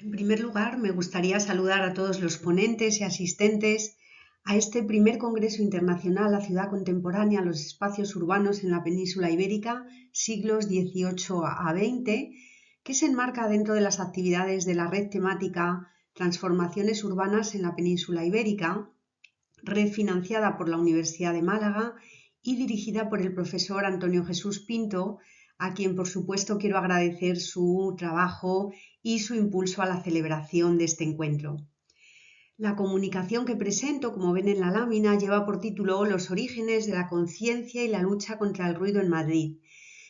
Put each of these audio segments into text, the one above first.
En primer lugar, me gustaría saludar a todos los ponentes y asistentes a este primer Congreso Internacional La Ciudad Contemporánea, los espacios urbanos en la península ibérica, siglos XVIII a XX, que se enmarca dentro de las actividades de la red temática Transformaciones Urbanas en la península ibérica, red financiada por la Universidad de Málaga y dirigida por el profesor Antonio Jesús Pinto, a quien por supuesto quiero agradecer su trabajo y su impulso a la celebración de este encuentro. La comunicación que presento, como ven en la lámina, lleva por título Los orígenes de la conciencia y la lucha contra el ruido en Madrid.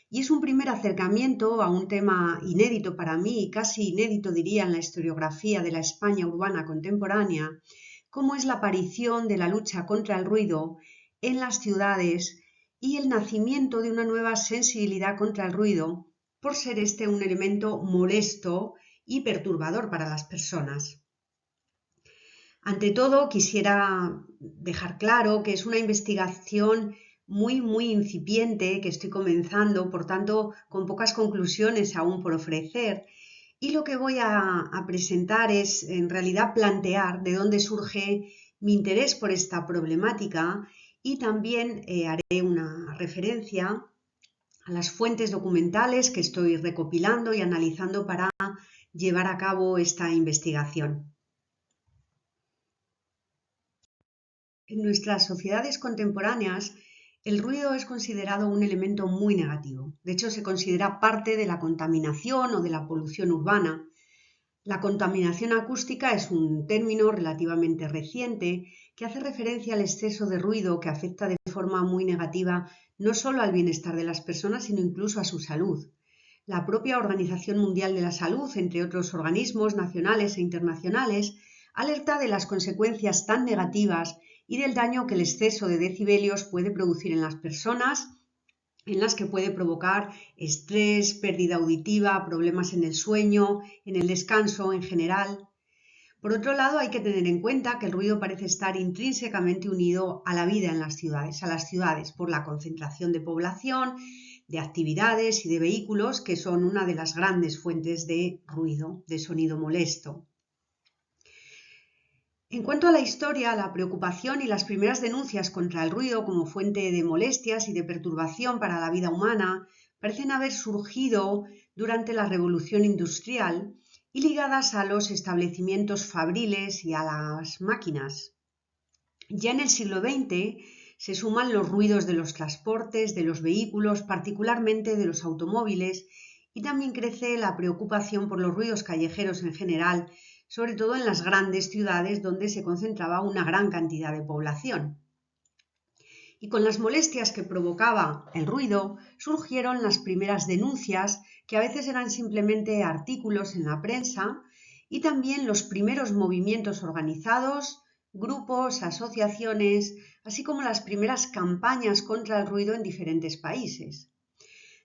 Y es un primer acercamiento a un tema inédito para mí, casi inédito diría en la historiografía de la España urbana contemporánea, como es la aparición de la lucha contra el ruido en las ciudades y el nacimiento de una nueva sensibilidad contra el ruido, por ser este un elemento molesto y perturbador para las personas. Ante todo, quisiera dejar claro que es una investigación muy incipiente que estoy comenzando, por tanto, con pocas conclusiones aún por ofrecer. Y lo que voy a presentar es, en realidad, plantear de dónde surge mi interés por esta problemática y también haré una referencia a las fuentes documentales que estoy recopilando y analizando para llevar a cabo esta investigación. En nuestras sociedades contemporáneas, el ruido es considerado un elemento muy negativo. De hecho, se considera parte de la contaminación o de la polución urbana. La contaminación acústica es un término relativamente reciente que hace referencia al exceso de ruido que afecta de forma muy negativa no solo al bienestar de las personas, sino incluso a su salud. La propia Organización Mundial de la Salud, entre otros organismos nacionales e internacionales, alerta de las consecuencias tan negativas y del daño que el exceso de decibelios puede producir en las personas, en las que puede provocar estrés, pérdida auditiva, problemas en el sueño, en el descanso en general. Por otro lado, hay que tener en cuenta que el ruido parece estar intrínsecamente unido a la vida en las ciudades por la concentración de población, de actividades y de vehículos que son una de las grandes fuentes de ruido, de sonido molesto. En cuanto a la historia, la preocupación y las primeras denuncias contra el ruido como fuente de molestias y de perturbación para la vida humana parecen haber surgido durante la Revolución Industrial y ligadas a los establecimientos fabriles y a las máquinas. Ya en el siglo XX se suman los ruidos de los transportes, de los vehículos, particularmente de los automóviles, y también crece la preocupación por los ruidos callejeros en general, sobre todo en las grandes ciudades donde se concentraba una gran cantidad de población. Y con las molestias que provocaba el ruido, surgieron las primeras denuncias, que a veces eran simplemente artículos en la prensa, y también los primeros movimientos organizados, grupos, asociaciones, así como las primeras campañas contra el ruido en diferentes países.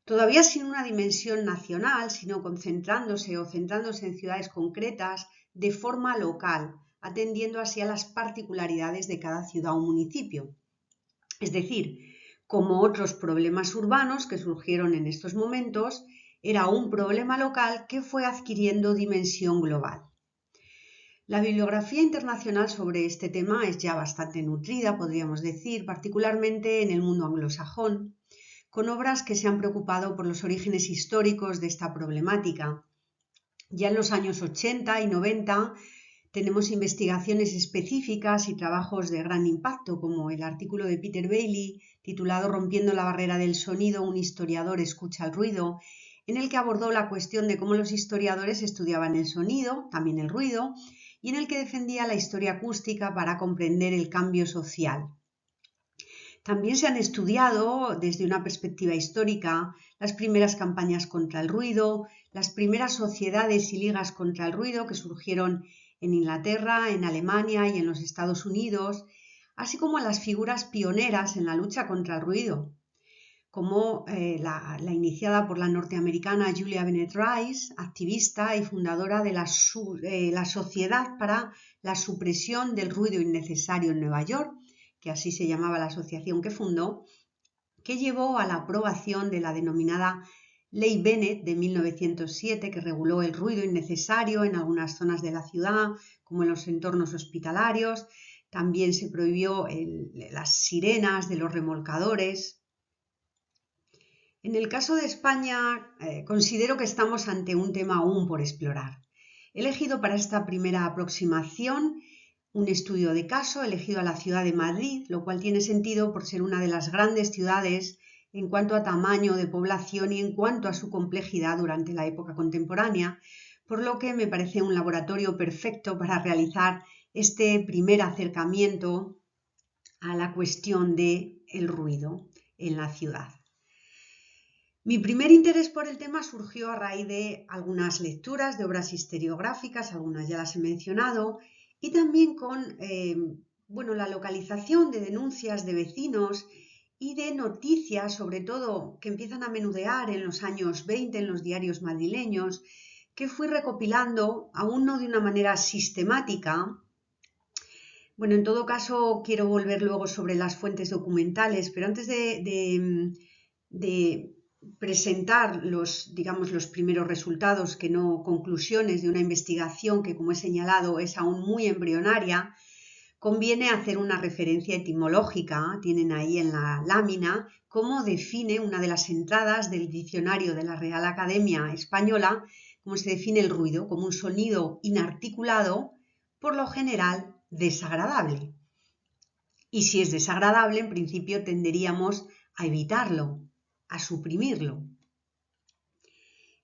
Todavía sin una dimensión nacional, sino concentrándose o centrándose en ciudades concretas de forma local, atendiendo así a las particularidades de cada ciudad o municipio. Es decir, como otros problemas urbanos que surgieron en estos momentos, era un problema local que fue adquiriendo dimensión global. La bibliografía internacional sobre este tema es ya bastante nutrida, podríamos decir, particularmente en el mundo anglosajón, con obras que se han preocupado por los orígenes históricos de esta problemática. Ya en los años 80 y 90 tenemos investigaciones específicas y trabajos de gran impacto, como el artículo de Peter Bailey, titulado Rompiendo la barrera del sonido, un historiador escucha el ruido, en el que abordó la cuestión de cómo los historiadores estudiaban el sonido, también el ruido, y en el que defendía la historia acústica para comprender el cambio social. También se han estudiado desde una perspectiva histórica las primeras campañas contra el ruido, las primeras sociedades y ligas contra el ruido que surgieron en Inglaterra, en Alemania y en los Estados Unidos, así como a las figuras pioneras en la lucha contra el ruido, como la iniciada por la norteamericana Julia Bennett Rice, activista y fundadora de la Sociedad para la Supresión del Ruido Innecesario en Nueva York, que así se llamaba la asociación que fundó, que llevó a la aprobación de la denominada Ley Bennett de 1907, que reguló el ruido innecesario en algunas zonas de la ciudad, como en los entornos hospitalarios. También se prohibió las sirenas de los remolcadores. En el caso de España, considero que estamos ante un tema aún por explorar. He elegido para esta primera aproximación un estudio de caso, elegido a la ciudad de Madrid, lo cual tiene sentido por ser una de las grandes ciudades en cuanto a tamaño de población y en cuanto a su complejidad durante la época contemporánea, por lo que me parece un laboratorio perfecto para realizar este primer acercamiento a la cuestión del ruido en la ciudad. Mi primer interés por el tema surgió a raíz de algunas lecturas de obras historiográficas, algunas ya las he mencionado, y también con la localización de denuncias de vecinos y de noticias, sobre todo, que empiezan a menudear en los años 20 en los diarios madrileños, que fui recopilando, aún no de una manera sistemática. Bueno, en todo caso, quiero volver luego sobre las fuentes documentales, pero antes de presentar los primeros resultados, que no conclusiones de una investigación que, como he señalado, es aún muy embrionaria, conviene hacer una referencia etimológica. Tienen ahí en la lámina cómo define una de las entradas del diccionario de la Real Academia Española, cómo se define el ruido, como un sonido inarticulado, por lo general desagradable. Y si es desagradable, en principio tenderíamos a evitarlo, a suprimirlo.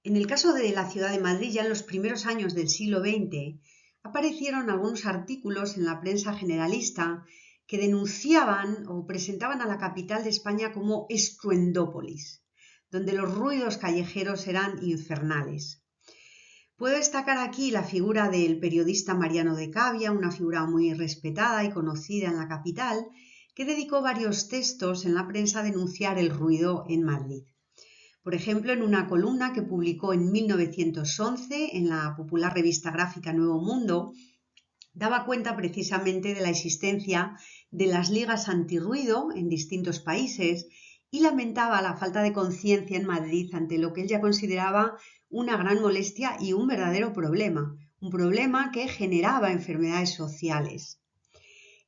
En el caso de la ciudad de Madrid, ya en los primeros años del siglo XX, aparecieron algunos artículos en la prensa generalista que denunciaban o presentaban a la capital de España como estruendópolis, donde los ruidos callejeros eran infernales. Puedo destacar aquí la figura del periodista Mariano de Cavia, una figura muy respetada y conocida en la capital, que dedicó varios textos en la prensa a denunciar el ruido en Madrid. Por ejemplo, en una columna que publicó en 1911 en la popular revista gráfica Nuevo Mundo, daba cuenta precisamente de la existencia de las ligas antirruido en distintos países y lamentaba la falta de conciencia en Madrid ante lo que él ya consideraba una gran molestia y un verdadero problema, un problema que generaba enfermedades sociales.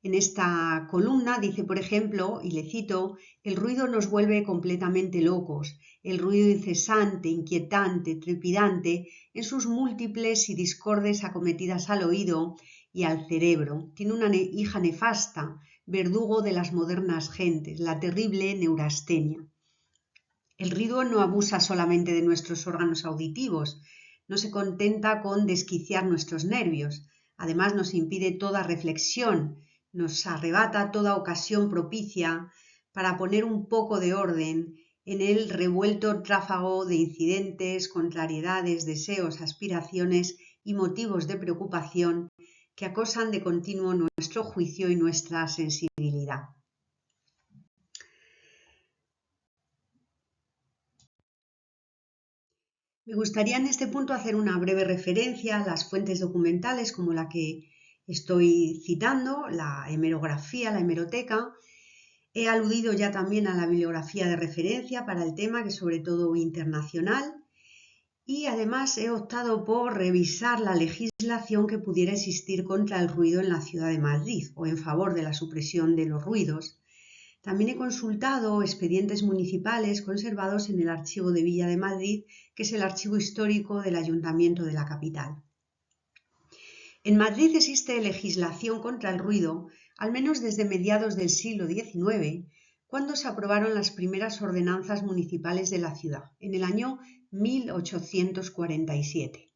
En esta columna dice, por ejemplo, y le cito, el ruido nos vuelve completamente locos, el ruido incesante, inquietante, trepidante, en sus múltiples y discordes acometidas al oído y al cerebro. Tiene una hija nefasta, verdugo de las modernas gentes, la terrible neurastenia. El ruido no abusa solamente de nuestros órganos auditivos, no se contenta con desquiciar nuestros nervios, además nos impide toda reflexión, nos arrebata toda ocasión propicia para poner un poco de orden en el revuelto tráfago de incidentes, contrariedades, deseos, aspiraciones y motivos de preocupación que acosan de continuo nuestro juicio y nuestra sensibilidad. Me gustaría en este punto hacer una breve referencia a las fuentes documentales como la que estoy citando, la hemerografía, la hemeroteca. He aludido ya también a la bibliografía de referencia para el tema, que es sobre todo internacional, y además he optado por revisar la legislación que pudiera existir contra el ruido en la ciudad de Madrid o en favor de la supresión de los ruidos. También he consultado expedientes municipales conservados en el Archivo de Villa de Madrid, que es el archivo histórico del Ayuntamiento de la capital. En Madrid existe legislación contra el ruido, al menos desde mediados del siglo XIX, cuando se aprobaron las primeras ordenanzas municipales de la ciudad, en el año 1847.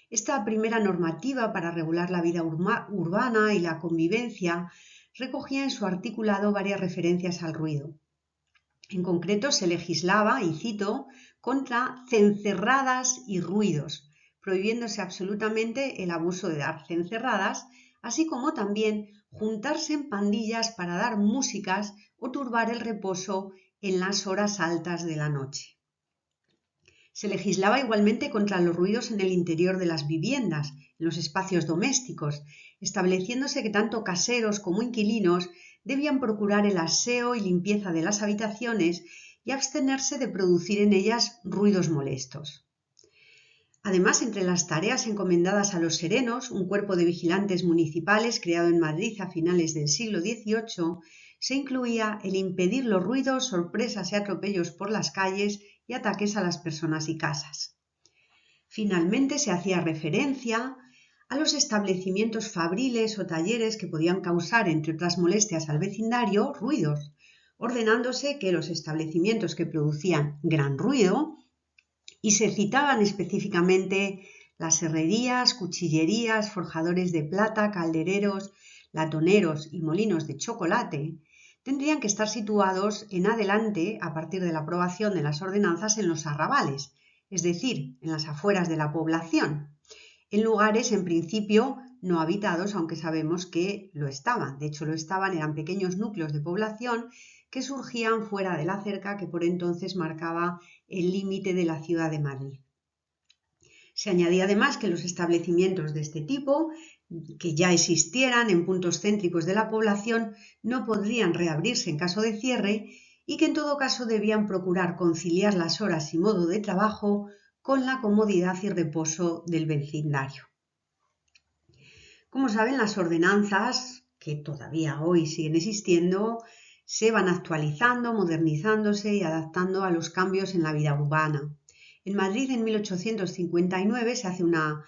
Esta primera normativa para regular la vida urbana y la convivencia recogía en su articulado varias referencias al ruido. En concreto, se legislaba, y cito, contra cencerradas y ruidos, prohibiéndose absolutamente el abuso de dar cencerradas, así como también juntarse en pandillas para dar músicas o turbar el reposo en las horas altas de la noche. Se legislaba igualmente contra los ruidos en el interior de las viviendas, en los espacios domésticos, estableciéndose que tanto caseros como inquilinos debían procurar el aseo y limpieza de las habitaciones y abstenerse de producir en ellas ruidos molestos. Además, entre las tareas encomendadas a los serenos, un cuerpo de vigilantes municipales creado en Madrid a finales del siglo XVIII se incluía el impedir los ruidos, sorpresas y atropellos por las calles y ataques a las personas y casas. Finalmente, se hacía referencia a los establecimientos fabriles o talleres que podían causar, entre otras molestias al vecindario, ruidos, ordenándose que los establecimientos que producían gran ruido, y se citaban específicamente las herrerías, cuchillerías, forjadores de plata, caldereros, latoneros y molinos de chocolate, tendrían que estar situados en adelante a partir de la aprobación de las ordenanzas en los arrabales, es decir, en las afueras de la población, en lugares en principio no habitados, aunque sabemos que lo estaban. De hecho, lo estaban, eran pequeños núcleos de población que surgían fuera de la cerca que por entonces marcaba el límite de la ciudad de Madrid. Se añadía además que los establecimientos de este tipo, que ya existieran en puntos céntricos de la población, no podrían reabrirse en caso de cierre y que en todo caso debían procurar conciliar las horas y modo de trabajo con la comodidad y reposo del vecindario. Como saben, las ordenanzas, que todavía hoy siguen existiendo, se van actualizando, modernizándose y adaptando a los cambios en la vida urbana. En Madrid, en 1859, se hace una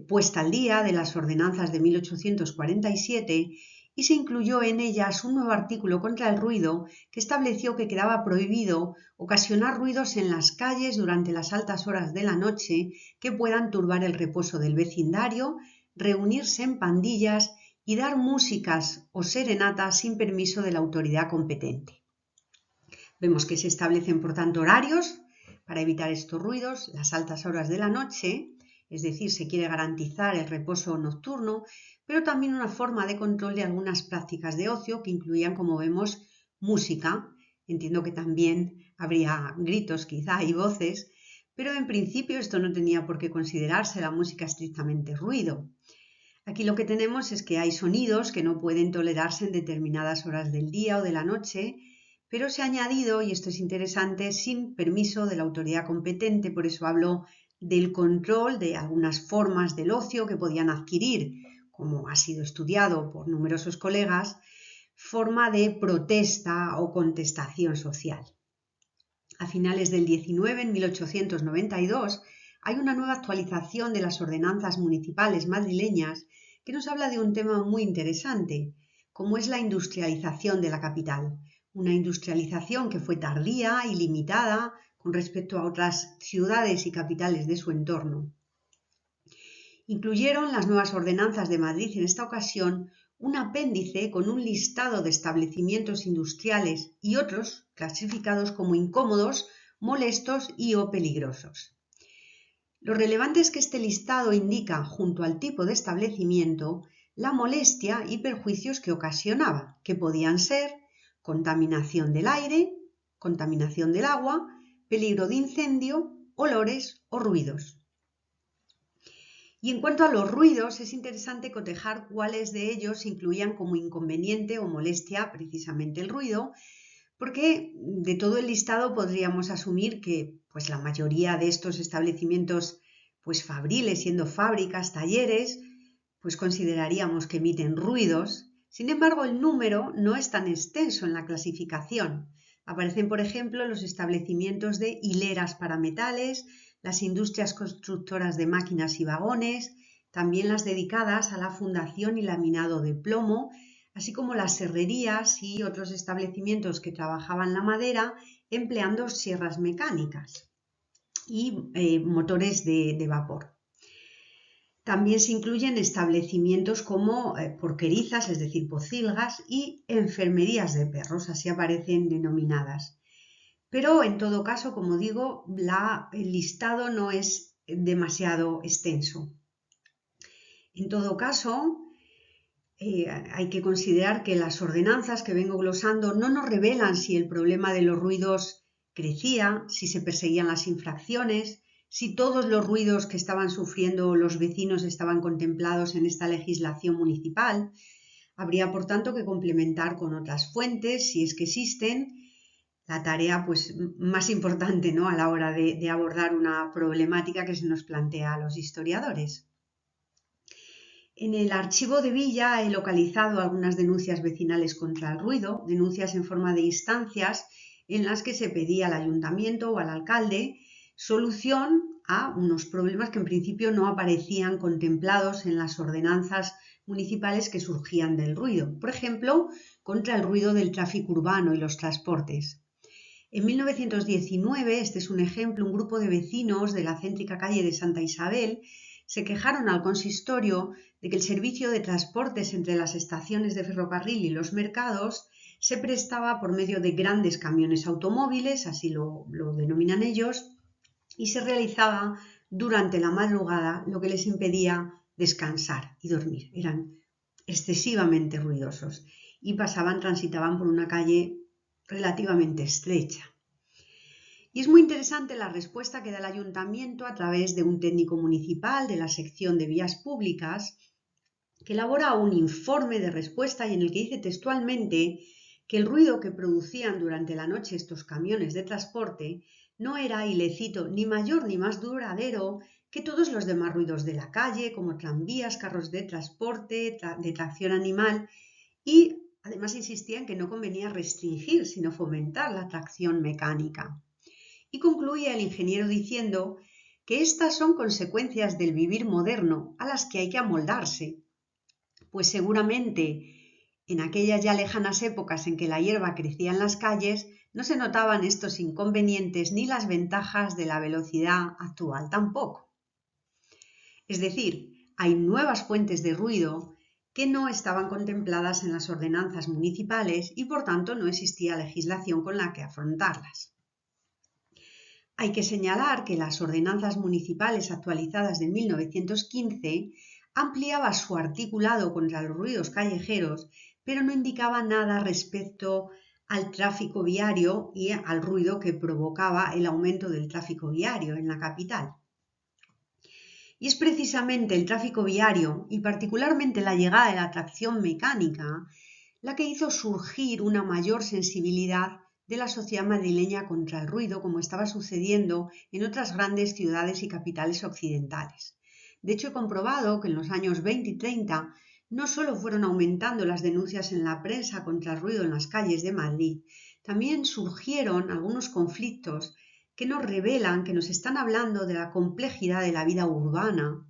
puesta al día de las ordenanzas de 1847 y se incluyó en ellas un nuevo artículo contra el ruido que estableció que quedaba prohibido ocasionar ruidos en las calles durante las altas horas de la noche que puedan turbar el reposo del vecindario, reunirse en pandillas y dar músicas o serenatas sin permiso de la autoridad competente. Vemos que se establecen, por tanto, horarios para evitar estos ruidos, las altas horas de la noche, es decir, se quiere garantizar el reposo nocturno, pero también una forma de control de algunas prácticas de ocio que incluían, como vemos, música. Entiendo que también habría gritos quizá y voces, pero en principio esto no tenía por qué considerarse la música estrictamente ruido. Aquí lo que tenemos es que hay sonidos que no pueden tolerarse en determinadas horas del día o de la noche, pero se ha añadido, y esto es interesante, sin permiso de la autoridad competente. Por eso hablo del control de algunas formas del ocio que podían adquirir, como ha sido estudiado por numerosos colegas, forma de protesta o contestación social. A finales del 19, en 1892, hay una nueva actualización de las ordenanzas municipales madrileñas que nos habla de un tema muy interesante, como es la industrialización de la capital. Una industrialización que fue tardía y limitada con respecto a otras ciudades y capitales de su entorno. Incluyeron las nuevas ordenanzas de Madrid en esta ocasión un apéndice con un listado de establecimientos industriales y otros clasificados como incómodos, molestos y o peligrosos. Lo relevante es que este listado indica, junto al tipo de establecimiento, la molestia y perjuicios que ocasionaba, que podían ser contaminación del aire, contaminación del agua, peligro de incendio, olores o ruidos. Y en cuanto a los ruidos, es interesante cotejar cuáles de ellos incluían como inconveniente o molestia precisamente el ruido, porque de todo el listado podríamos asumir que pues, la mayoría de estos establecimientos pues, fabriles, siendo fábricas, talleres, pues consideraríamos que emiten ruidos. Sin embargo, el número no es tan extenso en la clasificación. Aparecen, por ejemplo, los establecimientos de hileras para metales, las industrias constructoras de máquinas y vagones, también las dedicadas a la fundación y laminado de plomo, así como las herrerías y otros establecimientos que trabajaban la madera empleando sierras mecánicas y motores de vapor. También se incluyen establecimientos como porquerizas, es decir, pocilgas, y enfermerías de perros, así aparecen denominadas. Pero en todo caso, como digo, el listado no es demasiado extenso. En todo caso, hay que considerar que las ordenanzas que vengo glosando no nos revelan si el problema de los ruidos crecía, si se perseguían las infracciones, si todos los ruidos que estaban sufriendo los vecinos estaban contemplados en esta legislación municipal. Habría, por tanto, que complementar con otras fuentes, si es que existen, la tarea pues, más importante, ¿no?, a la hora de abordar una problemática que se nos plantea a los historiadores. En el archivo de Villa he localizado algunas denuncias vecinales contra el ruido, denuncias en forma de instancias en las que se pedía al ayuntamiento o al alcalde solución a unos problemas que en principio no aparecían contemplados en las ordenanzas municipales que surgían del ruido. Por ejemplo, contra el ruido del tráfico urbano y los transportes. En 1919, este es un ejemplo, un grupo de vecinos de la céntrica calle de Santa Isabel se quejaron al consistorio de que el servicio de transportes entre las estaciones de ferrocarril y los mercados se prestaba por medio de grandes camiones automóviles, así lo denominan ellos, y se realizaba durante la madrugada, lo que les impedía descansar y dormir. Eran excesivamente ruidosos y transitaban por una calle relativamente estrecha. Y es muy interesante la respuesta que da el ayuntamiento a través de un técnico municipal de la sección de vías públicas que elabora un informe de respuesta y en el que dice textualmente que el ruido que producían durante la noche estos camiones de transporte no era, y le cito, ni mayor ni más duradero que todos los demás ruidos de la calle, como tranvías, carros de transporte, de tracción animal, y además insistía en que no convenía restringir, sino fomentar la tracción mecánica. Y concluía el ingeniero diciendo que estas son consecuencias del vivir moderno a las que hay que amoldarse, pues seguramente en aquellas ya lejanas épocas en que la hierba crecía en las calles no se notaban estos inconvenientes ni las ventajas de la velocidad actual tampoco. Es decir, hay nuevas fuentes de ruido que no estaban contempladas en las ordenanzas municipales y por tanto no existía legislación con la que afrontarlas. Hay que señalar que las ordenanzas municipales actualizadas de 1915 ampliaba su articulado contra los ruidos callejeros, pero no indicaba nada respecto al tráfico viario y al ruido que provocaba el aumento del tráfico viario en la capital. Y es precisamente el tráfico viario y particularmente la llegada de la tracción mecánica la que hizo surgir una mayor sensibilidad de la sociedad madrileña contra el ruido, como estaba sucediendo en otras grandes ciudades y capitales occidentales. De hecho, he comprobado que en los años 20 y 30 no solo fueron aumentando las denuncias en la prensa contra el ruido en las calles de Madrid, también surgieron algunos conflictos que nos revelan, que nos están hablando de la complejidad de la vida urbana,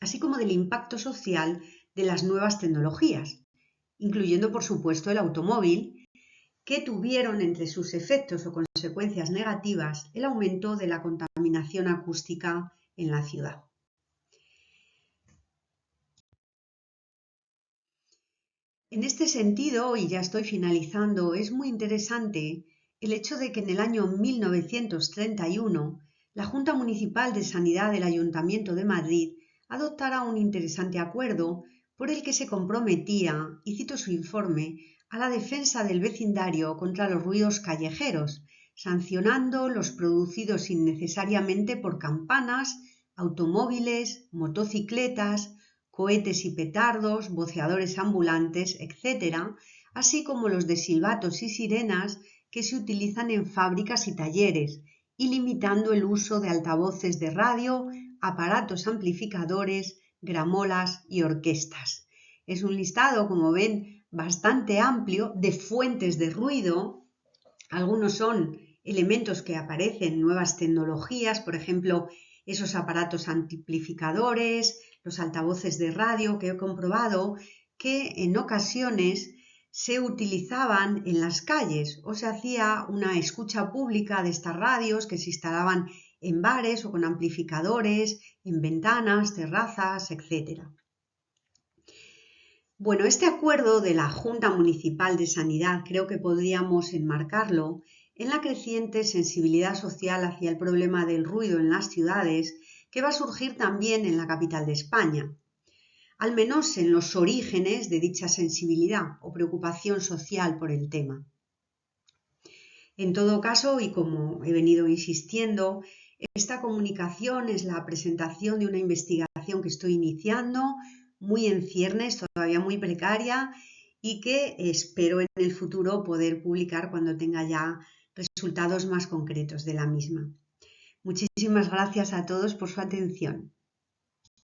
así como del impacto social de las nuevas tecnologías, incluyendo por supuesto el automóvil, que tuvieron entre sus efectos o consecuencias negativas el aumento de la contaminación acústica en la ciudad. En este sentido, y ya estoy finalizando, es muy interesante el hecho de que en el año 1931 la Junta Municipal de Sanidad del Ayuntamiento de Madrid adoptara un interesante acuerdo por el que se comprometía, y cito su informe, a la defensa del vecindario contra los ruidos callejeros, sancionando los producidos innecesariamente por campanas, automóviles, motocicletas, cohetes y petardos, voceadores ambulantes, etc., así como los de silbatos y sirenas que se utilizan en fábricas y talleres, y limitando el uso de altavoces de radio, aparatos amplificadores, gramolas y orquestas. Es un listado, como ven, bastante amplio de fuentes de ruido. Algunos son elementos que aparecen en nuevas tecnologías, por ejemplo, esos aparatos amplificadores, los altavoces de radio, que he comprobado que en ocasiones se utilizaban en las calles o se hacía una escucha pública de estas radios que se instalaban en bares o con amplificadores, en ventanas, terrazas, etc. Bueno, este acuerdo de la Junta Municipal de Sanidad creo que podríamos enmarcarlo en la creciente sensibilidad social hacia el problema del ruido en las ciudades que va a surgir también en la capital de España, al menos en los orígenes de dicha sensibilidad o preocupación social por el tema. En todo caso, y como he venido insistiendo, esta comunicación es la presentación de una investigación que estoy iniciando, muy en ciernes, todavía muy precaria, y que espero en el futuro poder publicar cuando tenga ya resultados más concretos de la misma. Muchísimas gracias a todos por su atención.